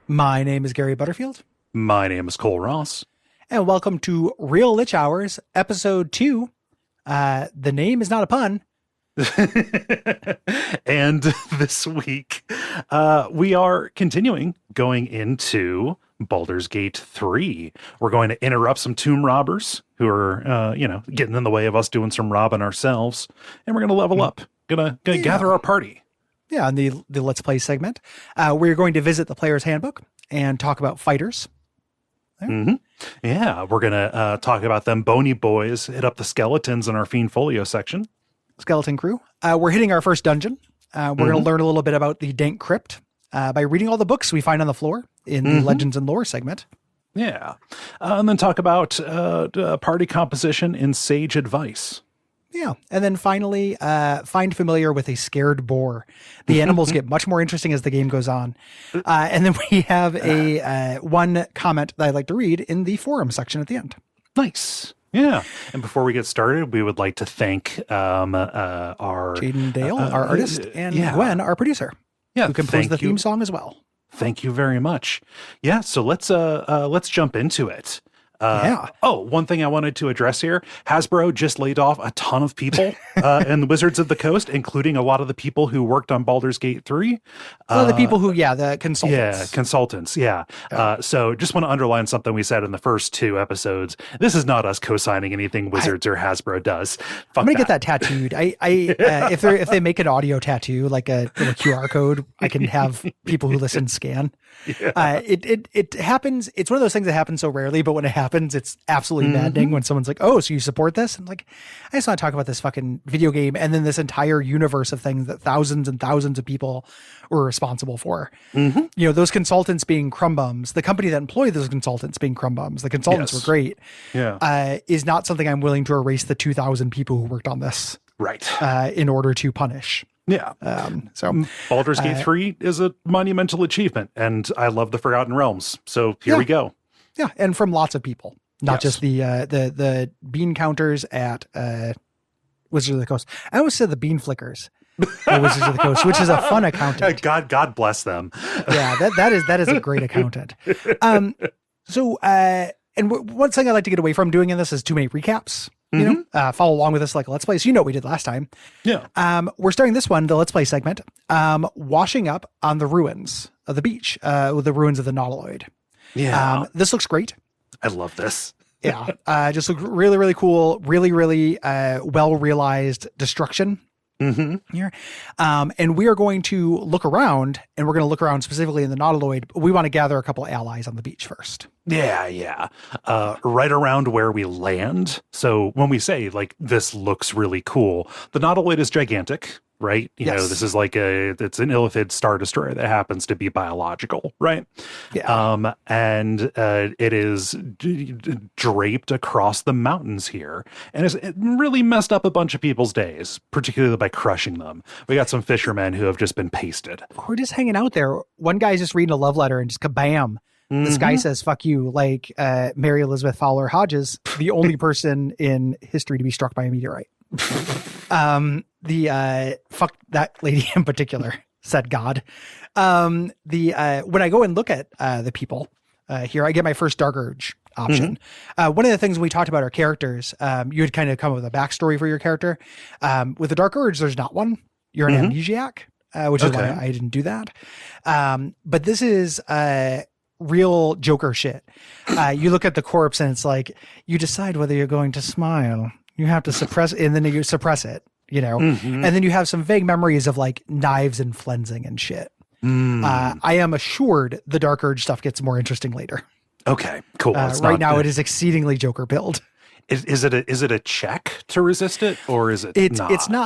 My name is Gary Butterfield. My name is Cole Ross. And welcome to Real Lich Hours, Episode 2. The name is not a pun. And this week, we are continuing going into Baldur's Gate 3. We're going to interrupt some tomb robbers who are, getting in the way of us doing some robbing ourselves. And we're going to level up. Gonna gather our party. Yeah, in the Let's Play segment, we're going to visit the player's handbook and talk about fighters. Mm-hmm. Yeah, we're going to talk about them bony boys, hit up the skeletons in our Fiend Folio section. Skeleton crew. We're hitting our first dungeon. We're going to learn a little bit about the Dank crypt by reading all the books we find on the floor in the Legends and Lore segment. Yeah. And then talk about party composition in Sage Advice. Yeah. And then finally, find familiar with a scared boar. The animals get much more interesting as the game goes on. And then we have a one comment that I'd like to read in the forum section at the end. Nice. Yeah. And before we get started, we would like to thank our Jaden Dale, our artist, and Gwen, our producer, who composed the theme song as well. Thank you very much. Yeah. So let's jump into it. Oh, one thing I wanted to address here. Hasbro just laid off a ton of people in the Wizards of the Coast, including a lot of the people who worked on Baldur's Gate 3. The people who, the consultants. Yeah, consultants, yeah. So just want to underline something we said in the first two episodes. This is not us co-signing anything Wizards or Hasbro does. I'm going to get that tattooed. If they make an audio tattoo, like a QR code, I can have people who listen scan. Yeah. It happens. It's one of those things that happens so rarely, but when it happens, it's absolutely maddening when someone's like, oh, so you support this? And like, I just want to talk about this fucking video game and then this entire universe of things that thousands and thousands of people were responsible for. You know, those consultants being crumb bums, the company that employed those consultants being crumb bums, the consultants were great. Yeah. Is not something I'm willing to erase the 2,000 people who worked on this. Right. In order to punish. Yeah. So Baldur's Gate 3 is a monumental achievement, and I love the Forgotten Realms. So here we go. Yeah, and from lots of people, not just the bean counters at Wizards of the Coast. I always said the bean flickers at Wizards of the Coast, which is a fun accountant. God bless them. Yeah, that is a great accountant. So one thing I like to get away from doing in this is too many recaps. You know, follow along with us like a Let's Play. So you know what we did last time. Yeah. We're starting this one, the Let's Play segment, washing up on the ruins of the beach, with the ruins of the Nautiloid. Yeah. This looks great. I love this. Yeah. Just look really, really cool. Really, really well-realized destruction here. And we are going to look around, and we're going to look around specifically in the Nautiloid. We want to gather a couple allies on the beach first. Yeah. Right around where we land. So when we say like, this looks really cool, the Nautiloid is gigantic, right? You know, this is like it's an Illithid Star Destroyer that happens to be biological, right? Yeah. And it is draped across the mountains here. And it really messed up a bunch of people's days, particularly by crushing them. We got some fishermen who have just been pasted. We're just hanging out there. One guy's just reading a love letter and just kabam. This guy says, fuck you, like Mary Elizabeth Fowler Hodges, the only person in history to be struck by a meteorite. Fuck that lady in particular, said God. When I go and look at the people here, I get my first Dark Urge option. One of the things when we talked about our characters, you had kind of come up with a backstory for your character. With the Dark Urge, there's not one. You're an amnesiac, which is why I didn't do that. But this is real Joker shit. You look at the corpse and it's like, you decide whether you're going to smile. You have to suppress it, and then you suppress it, you know? And then you have some vague memories of like knives and flensing and shit. I am assured the Dark Urge stuff gets more interesting later. Okay, cool. Right now it is exceedingly Joker build. Is it a check to resist it, or is it not? It's not